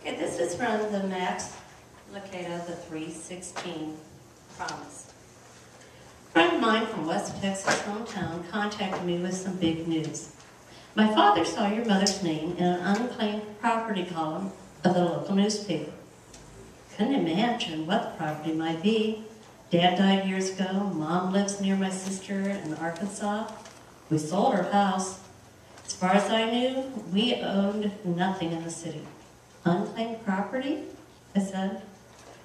Okay, this is from the Max Lucado, the 316 Promise. A friend of mine from West Texas hometown contacted me with some big news. My father saw your mother's name in an unclaimed property column of the local newspaper. Couldn't imagine what the property might be. Dad died years ago. Mom lives near my sister in Arkansas. We sold our house. As far as I knew, we owned nothing in the city. Unclaimed property? I said.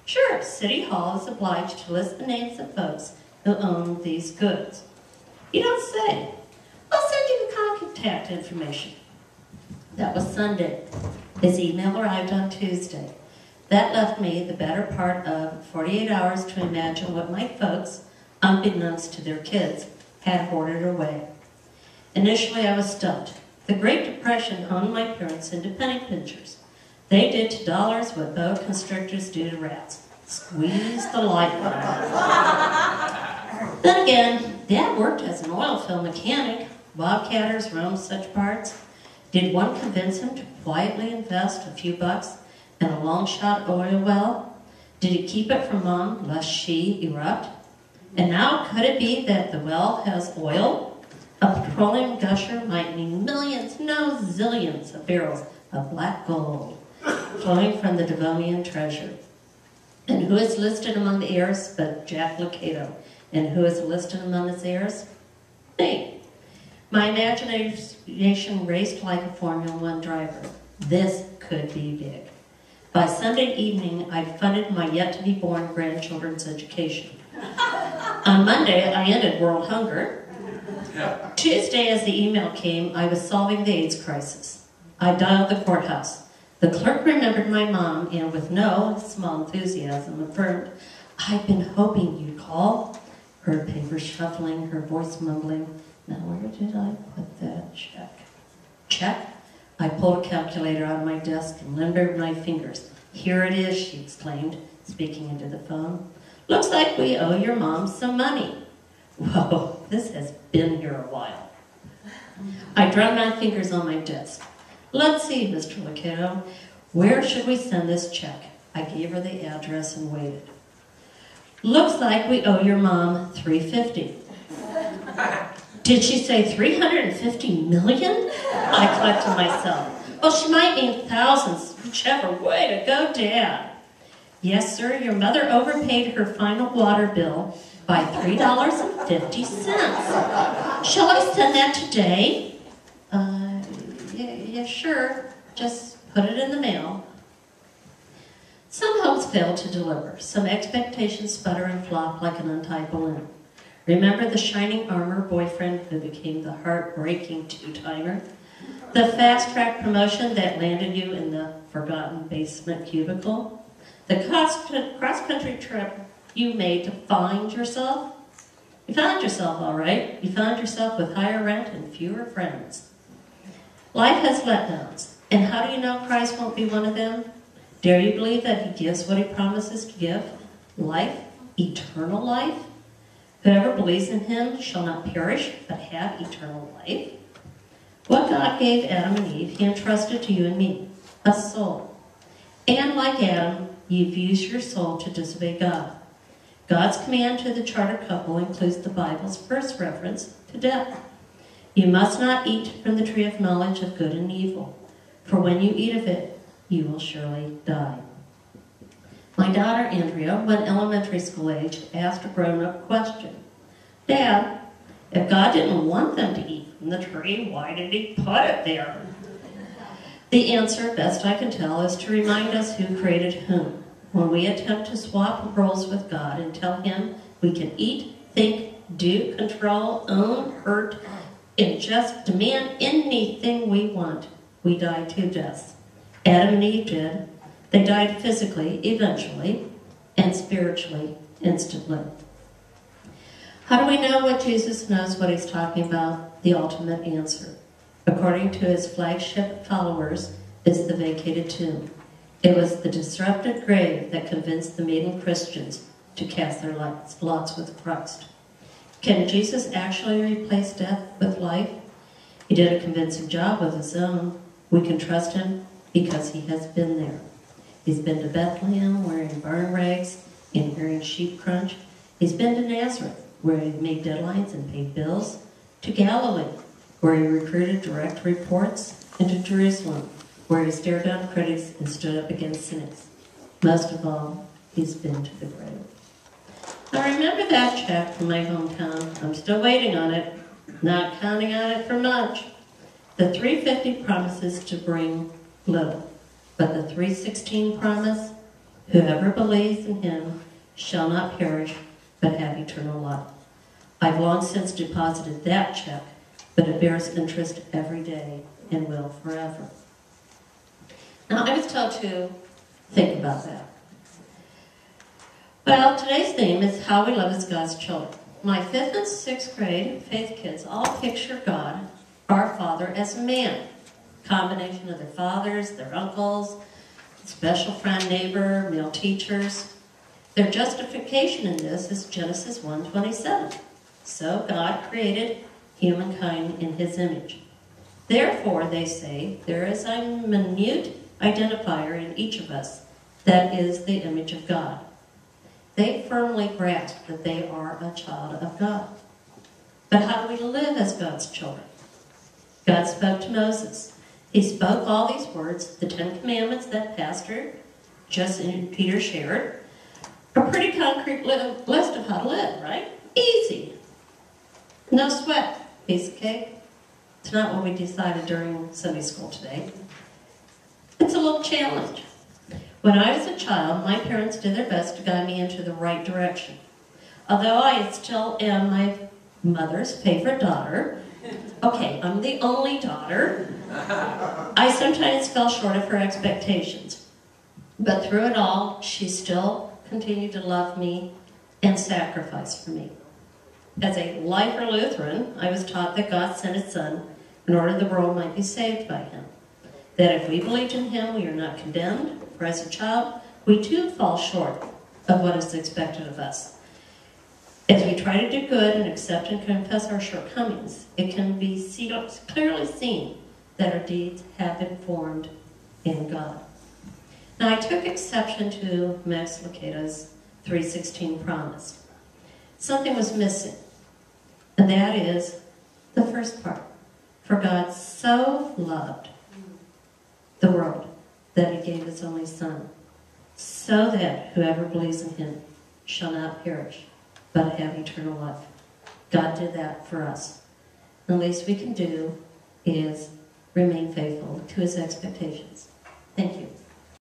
Sure, City Hall is obliged to list the names of folks who own these goods. You don't say. I'll send you the contact information. That was Sunday. His email arrived on Tuesday. That left me the better part of 48 hours to imagine what my folks, unbeknownst to their kids, had hoarded away. Initially, I was stumped. The Great Depression honed my parents into penny pinchers. They did to dollars what boa constrictors do to rats. Squeeze the life out of them. Then again, Dad worked as an oil field mechanic. Bobcatters roamed such parts. Did one convince him to quietly invest a few bucks in a long-shot oil well? Did he keep it from Mom lest she erupt? And now could it be that the well has oil? A petroleum gusher might mean millions, no zillions of barrels of black gold flowing from the Devonian treasure. And who is listed among the heirs but Jack Lucado? And who is listed among his heirs? Me. My imagination raced like a Formula One driver. This could be big. By Sunday evening, I'd funded my yet-to-be-born grandchildren's education. On Monday, I ended world hunger. Tuesday, as the email came, I was solving the AIDS crisis. I dialed the courthouse. The clerk remembered my mom and, with no small enthusiasm, affirmed, I've been hoping you'd call. Her paper shuffling, her voice mumbling, now where did I put that check? Check? I pulled a calculator out of my desk and limbered my fingers. Here it is, she exclaimed, speaking into the phone. Looks like we owe your mom some money. Whoa, this has been here a while. I drummed my fingers on my desk. Let's see, Mr. Lucado, where should we send this check? I gave her the address and waited. Looks like we owe your mom $350. Did she say 350 million? I collected myself. Well, she might mean thousands, whichever way to go, Dad. Yes, sir, your mother overpaid her final water bill by $3.50. Shall I send that today? Yeah, sure. Just put it in the mail. Some hopes fail to deliver. Some expectations sputter and flop like an untied balloon. Remember the shining armor boyfriend who became the heartbreaking two-timer? The fast-track promotion that landed you in the forgotten basement cubicle? The cross-country trip you made to find yourself? You found yourself, all right. You found yourself with higher rent and fewer friends. Life has letdowns, and how do you know Christ won't be one of them? Dare you believe that he gives what he promises to give? Life, eternal life? Whoever believes in him shall not perish, but have eternal life. What God gave Adam and Eve, he entrusted to you and me, a soul. And like Adam, you've used your soul to disobey God. God's command to the chartered couple includes the Bible's first reference to death. You must not eat from the tree of knowledge of good and evil, for when you eat of it, you will surely die. My daughter, Andrea, when elementary school age, asked a grown-up question. Dad, if God didn't want them to eat from the tree, why did he put it there? The answer, best I can tell, is to remind us who created whom. When we attempt to swap roles with God and tell him we can eat, think, do, control, own, hurt, and just demand anything we want, we die two deaths. Adam and Eve did. They died physically, eventually, and spiritually, instantly. How do we know what Jesus knows what he's talking about? The ultimate answer, according to his flagship followers, is the vacated tomb. It was the disrupted grave that convinced the maiden Christians to cast their lots with Christ. Can Jesus actually replace death with life? He did a convincing job of his own. We can trust him because he has been there. He's been to Bethlehem wearing barn rags and hearing sheep crunch. He's been to Nazareth, where he made deadlines and paid bills, to Galilee, where he recruited direct reports, and to Jerusalem, where he stared down critics and stood up against cynics. Most of all, he's been to the grave. I remember that check from my hometown. I'm still waiting on it, not counting on it for much. The 350 promises to bring little, but the 316 promise, whoever believes in him shall not perish, but have eternal life. I've long since deposited that check, but it bears interest every day and will forever. Now, I was told to think about that. Well, today's theme is how we love as God's children. My 5th and 6th grade faith kids all picture God, our Father, as a man. Combination of their fathers, their uncles, special friend, neighbor, male teachers. Their justification in this is Genesis 1:27. So God created humankind in his image. Therefore, they say, there is a minute identifier in each of us that is the image of God. They firmly grasp that they are a child of God. But how do we live as God's children? God spoke to Moses. He spoke all these words, the 10 Commandments that Pastor Peter shared. A pretty concrete list of how to live, right? Easy. No sweat. Piece of cake. It's not what we decided during Sunday school today. It's a little challenge. When I was a child, my parents did their best to guide me into the right direction. Although I still am my mother's favorite daughter, okay, I'm the only daughter, I sometimes fell short of her expectations. But through it all, she still continued to love me and sacrifice for me. As a lifer Lutheran, I was taught that God sent his Son in order the world might be saved by him. That if we believed in him, we are not condemned. For as a child, we too fall short of what is expected of us. As we try to do good and accept and confess our shortcomings, it can be clearly seen that our deeds have been formed in God. Now, I took exception to Max Lucado's 3:16 promise. Something was missing, and that is the first part. For God so loved the world that he gave his only Son, so that whoever believes in him shall not perish, but have eternal life. God did that for us. The least we can do is remain faithful to his expectations. Thank you.